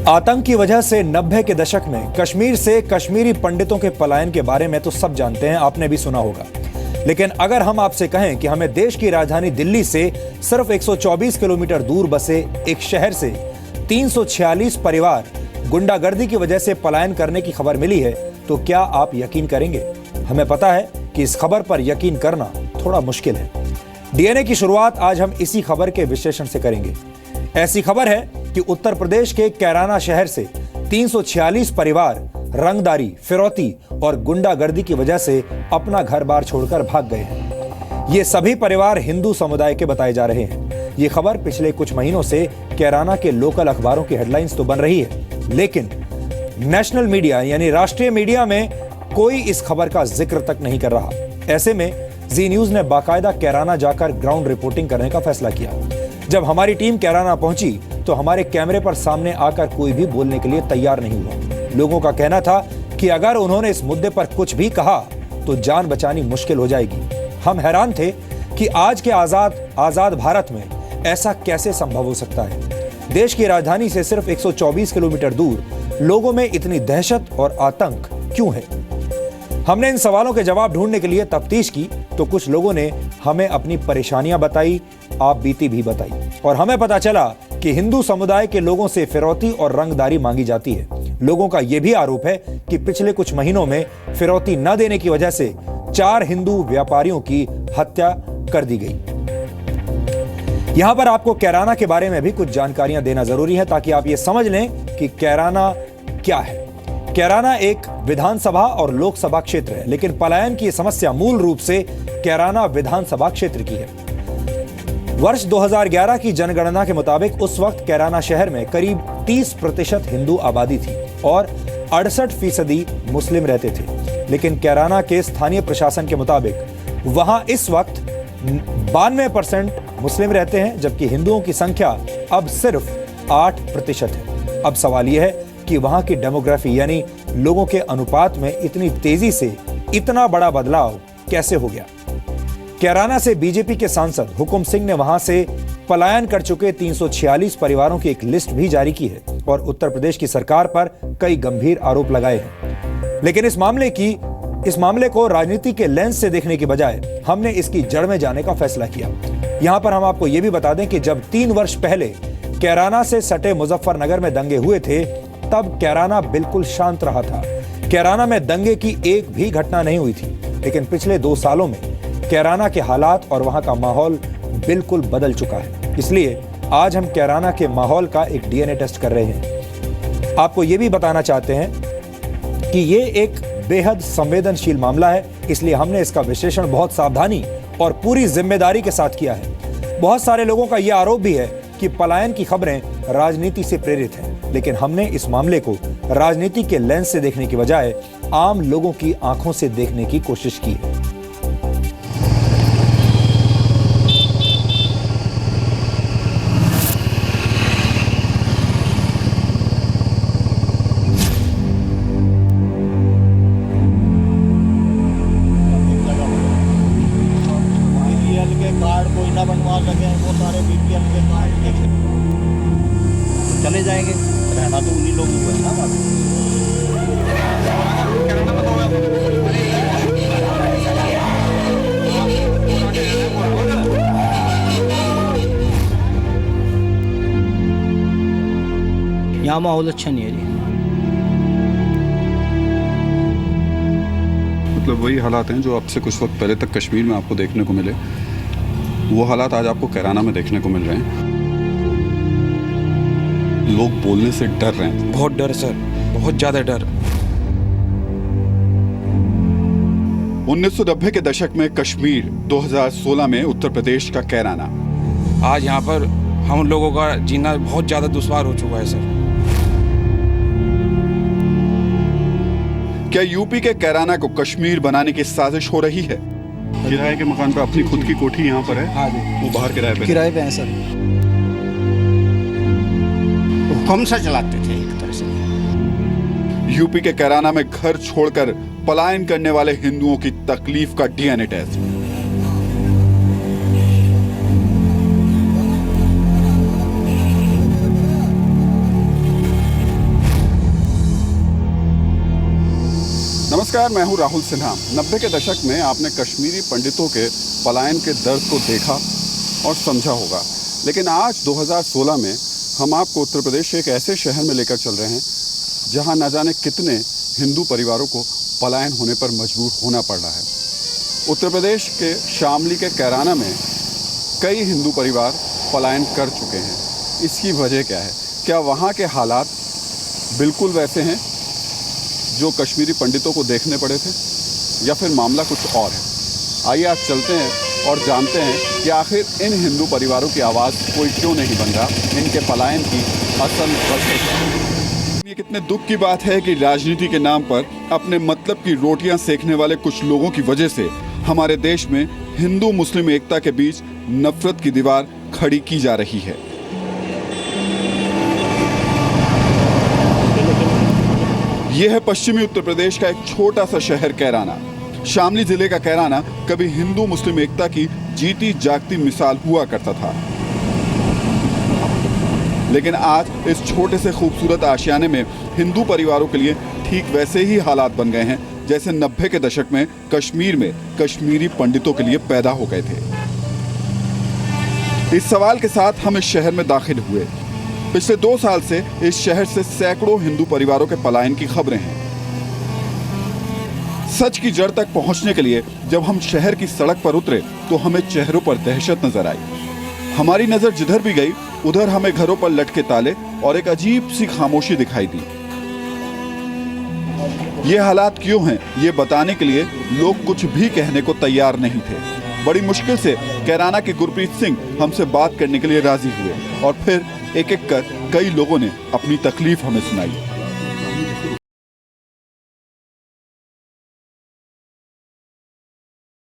आतंक की वजह से 90 के दशक में कश्मीर से कश्मीरी पंडितों के पलायन के बारे में तो सब जानते हैं, आपने भी सुना होगा। लेकिन अगर हम आपसे कहें कि हमें देश की राजधानी दिल्ली से सिर्फ 124 किलोमीटर दूर बसे एक शहर से 346 परिवार गुंडागर्दी की वजह से पलायन करने की खबर मिली है, तो क्या आप यकीन करेंगे? हमें पता है कि इस खबर पर यकीन करना थोड़ा मुश्किल है। डीएनए की शुरुआत आज हम इसी खबर के विश्लेषण से करेंगे। ऐसी खबर है कि उत्तर प्रदेश के कैराना शहर से 346 परिवार रंगदारी, फिरौती और गुंडागर्दी की वजह से अपना घर बार छोड़कर भाग गए हैं। ये सभी परिवार हिंदू समुदाय के बताए जा रहे हैं। ये खबर पिछले कुछ महीनों से कैराना के लोकल अखबारों की हेडलाइंस तो बन रही है, लेकिन नेशनल मीडिया यानी राष्ट्रीय मीडिया में कोई इस खबर का जिक्र तक नहीं कर रहा। ऐसे में जी न्यूज ने बाकायदा कैराना जाकर ग्राउंड रिपोर्टिंग करने का फैसला किया। जब हमारी टीम कैराना पहुंची तो हमारे कैमरे पर सामने आकर कोई भी बोलने के लिए तैयार नहीं हुआ। लोगों का कहना था कि अगर उन्होंने इस मुद्दे पर कुछ भी कहा तो जान बचानी मुश्किल हो जाएगी। हम हैरान थे कि आज के आजाद भारत में ऐसा कैसे संभव हो सकता है। देश की राजधानी से सिर्फ 124 किलोमीटर दूर लोगों में इतनी दहशत और आतंक क्यों है? हमने इन सवालों के जवाब ढूंढने के लिए तफ्तीश की तो कुछ लोगों ने हमें अपनी परेशानियां बताई, आप बीती भी बताई, और हमें पता चला कि हिंदू समुदाय के लोगों से फिरौती और रंगदारी मांगी जाती है। लोगों का यह भी आरोप है कि पिछले कुछ महीनों में फिरौती न देने की वजह से 4 हिंदू व्यापारियों की हत्या कर दी गई। यहां पर आपको कैराना के बारे में भी कुछ जानकारियां देना जरूरी है ताकि आप ये समझ लें कि कैराना क्या है। कैराना एक विधानसभा और लोकसभा क्षेत्र है, लेकिन पलायन की समस्या मूल रूप से कैराना विधानसभा क्षेत्र की है। वर्ष 2011 की जनगणना के मुताबिक उस वक्त कैराना शहर में करीब 30% हिंदू आबादी थी और 68% मुस्लिम रहते थे। लेकिन कैराना के स्थानीय प्रशासन के मुताबिक वहां इस वक्त 92% मुस्लिम रहते हैं, जबकि हिंदुओं की संख्या अब सिर्फ 8% है। अब सवाल यह है कि वहां की डेमोग्राफी यानी लोगों के अनुपात में इतनी तेजी से इतना बड़ा बदलाव कैसे हो गया? कैराना से बीजेपी के सांसद हुकुम सिंह ने वहां से पलायन कर चुके 346 परिवारों की एक लिस्ट भी जारी की है और उत्तर प्रदेश की सरकार पर कई गंभीर आरोप लगाए हैं। लेकिन इस मामले को राजनीति के लेंस से देखने की बजाय हमने इसकी जड़ में जाने का फैसला किया। यहां पर हम आपको यह भी बता दें कि जब 3 वर्ष पहले कैराना से सटे मुजफ्फरनगर में दंगे हुए थे, तब कैराना बिल्कुल शांत रहा था। कैराना में दंगे की एक भी घटना नहीं हुई थी। लेकिन पिछले 2 सालों में कैराना के हालात और वहां का माहौल बिल्कुल बदल चुका है। इसलिए आज हम कैराना के माहौल का एक डीएनए टेस्ट कर रहे हैं। आपको यह भी बताना चाहते हैं कि यह एक बेहद संवेदनशील मामला है, इसलिए हमने इसका विश्लेषण बहुत सावधानी और पूरी जिम्मेदारी के साथ किया है। बहुत सारे लोगों का यह आरोप भी है कि पलायन की खबरें राजनीति से प्रेरित हैं, लेकिन हमने इस मामले को राजनीति के लेंस से देखने की बजाय आम लोगों की आंखों से देखने की कोशिश की है। चले जाएंगे, रहना तो उन्हीं लोगों को है ना। यहाँ माहौल अच्छा नहीं है जी। मतलब वही हालात हैं जो अब से कुछ वक्त पहले तक कश्मीर में आपको देखने को मिले, वो हालात आज आपको कैराना में देखने को मिल रहे हैं। लोग बोलने से डर रहे हैं। बहुत डर सर, बहुत ज्यादा डर। 1990 के दशक में कश्मीर, 2016 में उत्तर प्रदेश का कैराना। आज यहाँ पर हम लोगों का जीना बहुत ज्यादा दुश्वार हो चुका है सर। क्या यूपी के कैराना को कश्मीर बनाने की साजिश हो रही है? किराए के मकान पर अपनी खुद की कोठी यहाँ पर है। हाँ जी, वो बाहर किराए पे हैं सर। हुक्म से चलाते थे एक तरह से। यूपी के कैराना में घर छोड़कर पलायन करने वाले हिंदुओं की तकलीफ का डीएनए टेस्ट। नमस्कार, मैं हूं राहुल सिन्हा। 90 के दशक में आपने कश्मीरी पंडितों के पलायन के दर्द को देखा और समझा होगा, लेकिन आज 2016 में हम आपको उत्तर प्रदेश के एक ऐसे शहर में लेकर चल रहे हैं जहां न जाने कितने हिंदू परिवारों को पलायन होने पर मजबूर होना पड़ रहा है। उत्तर प्रदेश के शामली के कैराना में कई हिंदू परिवार पलायन कर चुके हैं। इसकी वजह क्या है? क्या वहाँ के हालात बिल्कुल वैसे हैं जो कश्मीरी पंडितों को देखने पड़े थे, या फिर मामला कुछ और है? आइए आज चलते हैं और जानते हैं कि आखिर इन हिंदू परिवारों की आवाज़ कोई क्यों नहीं बन रहा, इनके पलायन की असल वजह क्या है। ये कितने दुख की बात है कि राजनीति के नाम पर अपने मतलब की रोटियां सेकने वाले कुछ लोगों की वजह से हमारे देश में हिंदू मुस्लिम एकता के बीच नफरत की दीवार खड़ी की जा रही है। यह है पश्चिमी उत्तर प्रदेश का एक छोटा सा शहर कैराना। शामली जिले का कैराना कभी हिंदू मुस्लिम एकता की जीती जागती मिसाल हुआ करता था, लेकिन आज इस छोटे से खूबसूरत आशियाने में हिंदू परिवारों के लिए ठीक वैसे ही हालात बन गए हैं जैसे 90 के दशक में कश्मीर में कश्मीरी पंडितों के लिए पैदा हो गए थे। इस सवाल के साथ हम इस शहर में दाखिल हुए। पिछले 2 साल से इस शहर से सैकड़ों हिंदू परिवारों के पलायन की खबरें हैं। सच की जड़ तक पहुंचने के लिए जब हम शहर की सड़क पर उतरे तो हमें चेहरों पर दहशत नजर आई। हमारी नजर जिधर भी गई उधर हमें घरों पर लटके ताले और एक अजीब सी खामोशी दिखाई दी। ये हालात क्यों हैं, ये बताने के लिए लोग कुछ भी कहने को तैयार नहीं थे। बड़ी मुश्किल से कैराना के गुरप्रीत सिंह हमसे बात करने के लिए राजी हुए और फिर एक एक कर कई लोगों ने अपनी तकलीफ हमें सुनाई।